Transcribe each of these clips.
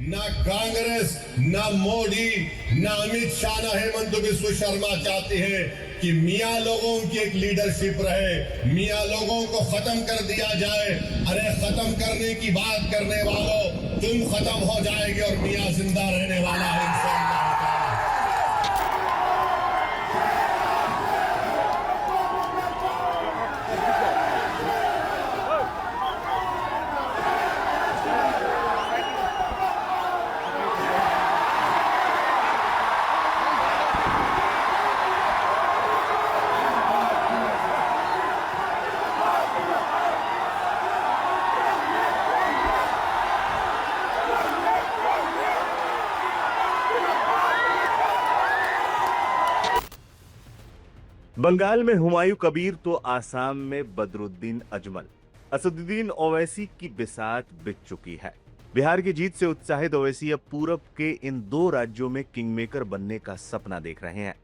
ना कांग्रेस, ना मोदी, ना अमित शाह, ना हेमंत बिस्व शर्मा चाहते हैं कि मियां लोगों की एक लीडरशिप रहे, मियां लोगों को खत्म कर दिया जाए। अरे खत्म करने की बात करने वालों, तुम खत्म हो जाएगी और मियां जिंदा रहने वाला है इंशाअल्लाह। बंगाल में हुमायूं कबीर तो आसाम में बदरुद्दीन अजमल। असदुद्दीन ओवैसी की बिसात बिछ चुकी है। बिहार की जीत से उत्साहित ओवैसी अब पूरब के इन दो राज्यों में किंगमेकर बनने का सपना देख रहे हैं।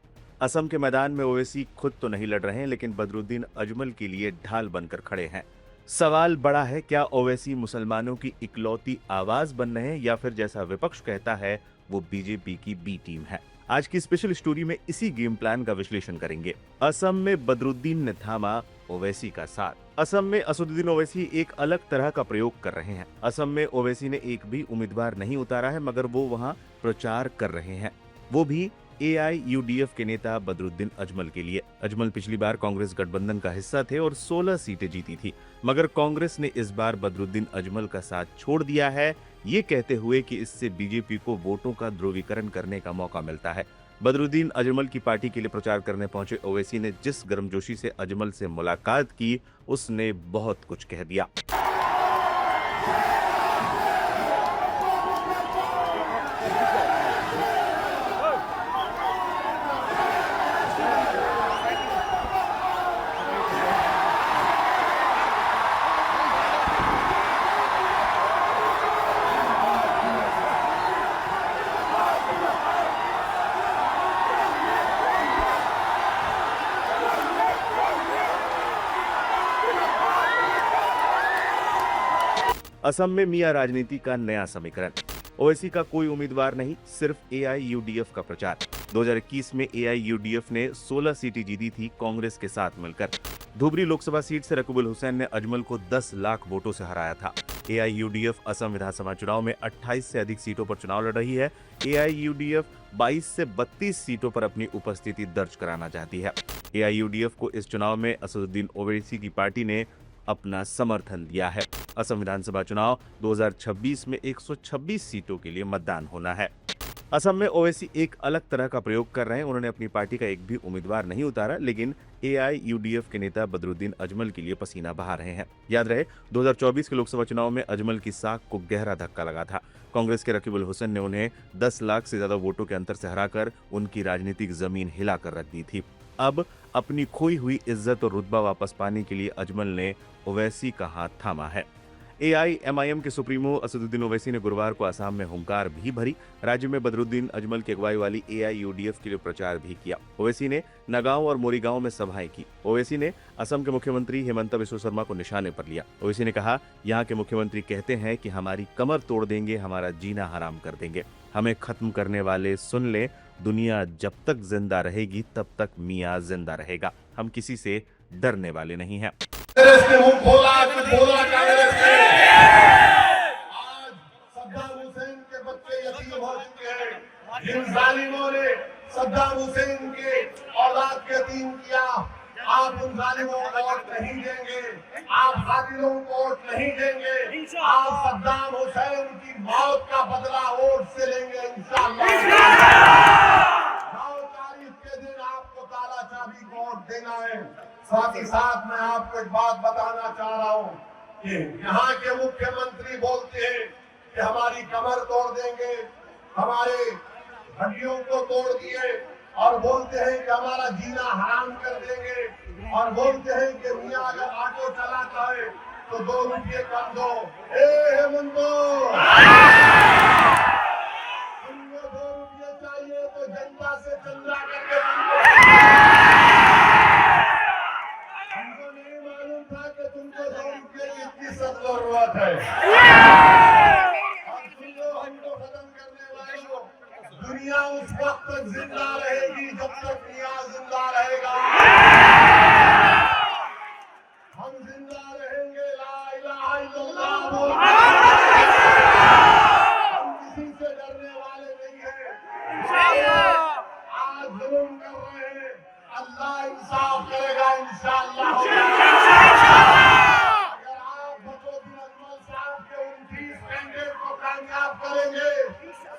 असम के मैदान में ओवैसी खुद तो नहीं लड़ रहे हैं, लेकिन बदरुद्दीन अजमल के लिए ढाल बनकर खड़े हैं। सवाल बड़ा है, क्या ओवैसी मुसलमानों की इकलौती आवाज बन रहे हैं या फिर जैसा विपक्ष कहता है वो बीजेपी की बी टीम है। आज की स्पेशल स्टोरी में इसी गेम प्लान का विश्लेषण करेंगे। असम में बदरुद्दीन ने थामा ओवैसी का साथ। असम में असदुद्दीन ओवैसी एक अलग तरह का प्रयोग कर रहे हैं। असम में ओवैसी ने एक भी उम्मीदवार नहीं उतारा है, मगर वो वहां प्रचार कर रहे हैं, वो भी AIUDF के नेता बदरुद्दीन अजमल के लिए। अजमल पिछली बार कांग्रेस गठबंधन का हिस्सा थे और 16 सीटें जीती थी, मगर कांग्रेस ने इस बार बदरुद्दीन अजमल का साथ छोड़ दिया है, ये कहते हुए कि इससे बीजेपी को वोटों का ध्रुवीकरण करने का मौका मिलता है। बदरुद्दीन अजमल की पार्टी के लिए प्रचार करने पहुंचे ओवैसी ने जिस गर्मजोशी से अजमल से मुलाकात की, उसने बहुत कुछ कह दिया। असम में मियां राजनीति का नया समीकरण। ओवैसी का कोई उम्मीदवार नहीं, सिर्फ AIUDF का प्रचार। 2021 में AIUDF ने 16 सीटें जीती थी कांग्रेस के साथ मिलकर। धुबरी लोकसभा सीट से रकीबुल हुसैन ने अजमल को 10 लाख वोटों से हराया था। AIUDF असम विधानसभा चुनाव में 28 से अधिक सीटों पर चुनाव लड़ रही है। AIUDF 22 से 32 सीटों पर अपनी उपस्थिति दर्ज कराना चाहती है। AIUDF को इस चुनाव में असदुद्दीन ओवैसी की पार्टी ने अपना समर्थन दिया है। असम विधानसभा चुनाव 2026 में 126 सीटों के लिए मतदान होना है। असम में ओवैसी एक अलग तरह का प्रयोग कर रहे हैं। उन्होंने अपनी पार्टी का एक भी उम्मीदवार नहीं उतारा, लेकिन AIUDF के नेता बदरुद्दीन अजमल के लिए पसीना बहा रहे हैं। याद रहे, 2024 के लोकसभा चुनाव में अजमल की साख को गहरा धक्का लगा था। कांग्रेस के रकीबुल हुसैन ने उन्हें 10 लाख से ज्यादा वोटों के अंतर से हराकर उनकी राजनीतिक जमीन हिलाकर रख दी थी। अब अपनी खोई हुई इज्जत और रुतबा वापस पाने के लिए अजमल ने ओवैसी का हाथ थामा है। AIMIM के सुप्रीमो असदुद्दीन ओवैसी ने गुरुवार को असम में हुंकार भी भरी। राज्य में बदरुद्दीन अजमल की अगुवाई वाली AIUDF के लिए प्रचार भी किया। ओवैसी ने नगांव और मोरीगांव में सभाएं की। ओवैसी ने असम के मुख्यमंत्री हेमंत बिस्व शर्मा को निशाने पर लिया। ओवैसी ने कहा, यहाँ के मुख्यमंत्री कहते हैं कि हमारी कमर तोड़ देंगे, हमारा जीना हराम कर देंगे। हमें खत्म करने वाले सुन ले, दुनिया जब तक जिंदा रहेगी तब तक मियां जिंदा रहेगा। हम किसी से डरने वाले नहीं हैं। कांग्रेस ने मुंह खोला कि बोला कांग्रेस ने। आज सद्दाम हुसैन के बच्चे यतीम हो चुके हैं। जिन जालिमों ने सद्दाम हुसैन के औलाद के यतीम किया, आप उन जालिमों को वोट नहीं देंगे, आप कातिलों को वोट नहीं देंगे। आप सद्दाम हुसैन की मौत का बदला वोट से लेंगे इंशाअल्लाह। 9 तारीख के दिन आपको ताला चाबी को वोट देना है। साथ ही साथ मैं आपको एक बात बताना चाह रहा हूँ कि यहाँ के मुख्यमंत्री बोलते हैं कि हमारी कमर तोड़ देंगे, हमारे हड्डियों को तोड़ दिए, और बोलते हैं कि हमारा जीना हराम कर देंगे, और बोलते हैं कि मियां अगर ऑटो चलाता है तो 2 रुपये कम दो। हेमंतो, तुमको 2 रुपये चाहिए तो जनता से चंदा करके तुमको 2 रुपये की इतनी सख्त जरूरत है। और सुन लो, हमको दुनिया उस वक्त तक जिंदा रहेगी जब तक मियां जिंदा रहेगा। हम जिंदा रहेंगे, ला इलाहा इल्लल्लाह बोल। हम किसी से डरने वाले नहीं हैं। आज जुल्म कर रहे हैं, अल्लाह इंसाफ करेगा इंशाअल्लाह। अगर आप बचौधरी अजमल साहब के 29 कैंडिडेट को कामयाब करेंगे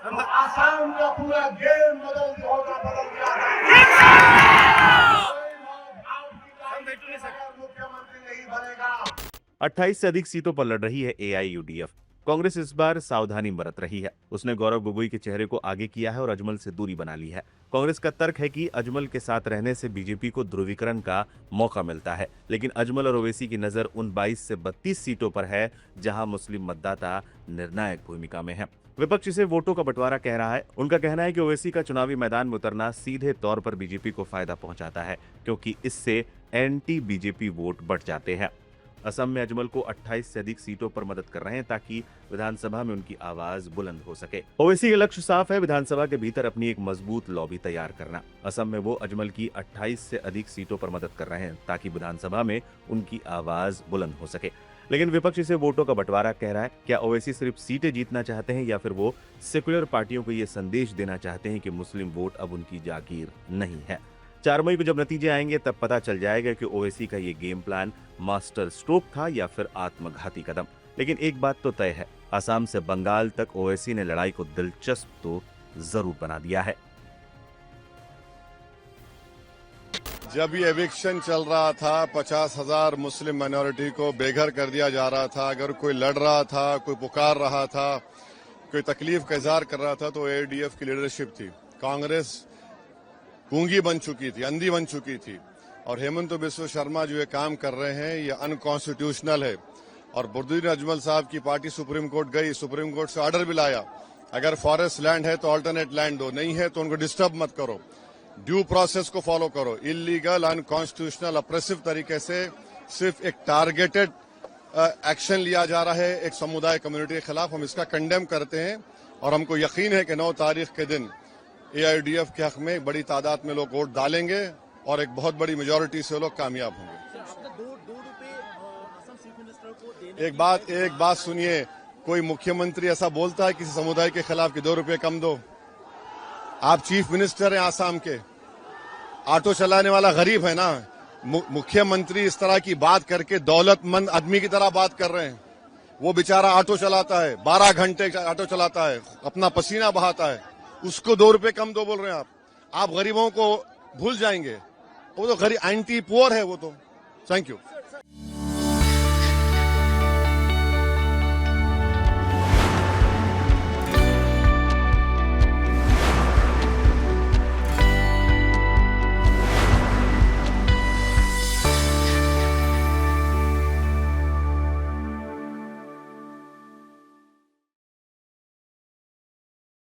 तो आसाम का पूरा गेम बदल दिया मुख्यमंत्री नहीं बनेगा। 28 से अधिक सीटों पर लड़ रही है एआईयूडीएफ। कांग्रेस इस बार सावधानी बरत रही है। उसने गौरव गोगोई के चेहरे को आगे किया है और अजमल से दूरी बना ली है। कांग्रेस का तर्क है कि अजमल के साथ रहने से बीजेपी को ध्रुवीकरण का मौका मिलता है, लेकिन अजमल और ओवैसी की नजर उन 22 से 32 सीटों पर है जहां मुस्लिम मतदाता निर्णायक भूमिका में है। विपक्ष इसे वोटों का बंटवारा कह रहा है। उनका कहना है कि ओवैसी का चुनावी मैदान में उतरना सीधे तौर पर बीजेपी को फायदा पहुंचाता है, क्योंकि इससे एंटी बीजेपी वोट बढ़ जाते हैं। असम में अजमल को 28 से अधिक सीटों पर मदद कर रहे हैं ताकि विधानसभा में उनकी आवाज बुलंद हो सके। ओवैसी का लक्ष्य साफ है, विधानसभा के भीतर अपनी एक मजबूत लॉबी तैयार करना। असम में वो अजमल की 28 से अधिक सीटों पर मदद कर रहे हैं ताकि विधानसभा में उनकी आवाज बुलंद हो सके। लेकिन विपक्ष इसे वोटों का बंटवारा कह रहा है। क्या ओवैसी सिर्फ सीटें जीतना चाहते हैं या फिर वो सेक्युलर पार्टियों को ये संदेश देना चाहते हैं कि मुस्लिम वोट अब उनकी जागीर नहीं है? 4 मई को जब नतीजे आएंगे तब पता चल जाएगा कि ओवैसी का ये गेम प्लान मास्टर स्ट्रोक था या फिर आत्मघाती कदम। लेकिन एक बात तो तय है, असम से बंगाल तक ओवैसी ने लड़ाई को दिलचस्प तो जरूर बना दिया है। जब ये एविक्शन चल रहा था, 50,000 मुस्लिम माइनॉरिटी को बेघर कर दिया जा रहा था, अगर कोई लड़ रहा था, कोई पुकार रहा था, कोई तकलीफ का इजहार कर रहा था, तो एडीएफ की लीडरशिप थी। कांग्रेस गूंगी बन चुकी थी, अंधी बन चुकी थी, और हेमंत बिस्वा शर्मा जो ये काम कर रहे हैं ये अनकॉन्स्टिट्यूशनल है। और बचौधरी अजमल साहब की पार्टी सुप्रीम कोर्ट गई, सुप्रीम कोर्ट से ऑर्डर भी लाया, अगर फॉरेस्ट लैंड है तो अल्टरनेट लैंड दो, नहीं है तो उनको डिस्टर्ब मत करो, ड्यू प्रोसेस को फॉलो करो। इलीगल अनकॉन्स्टिट्यूशनल अप्रेसिव तरीके से सिर्फ एक टारगेटेड एक्शन लिया जा रहा है एक समुदाय कम्युनिटी के खिलाफ। हम इसका कंडेम करते हैं और हमको यकीन है कि 9 तारीख के दिन एआईयूडीएफ के हक में बड़ी तादाद में लोग वोट डालेंगे और एक बहुत बड़ी मेजोरिटी से लोग कामयाब होंगे। एक बात सुनिए, कोई मुख्यमंत्री ऐसा बोलता है किसी समुदाय के खिलाफ कि 2 रुपए कम दो? आप चीफ मिनिस्टर हैं आसाम के, ऑटो चलाने वाला गरीब है ना। मुख्यमंत्री इस तरह की बात करके दौलतमंद आदमी की तरह बात कर रहे हैं। वो बेचारा ऑटो चलाता है, 12 घंटे ऑटो चलाता है, अपना पसीना बहाता है, उसको 2 रुपए कम दो बोल रहे हैं आप गरीबों को भूल जाएंगे। वो तो गरीब एंटी पुअर है वो तो। Thank you.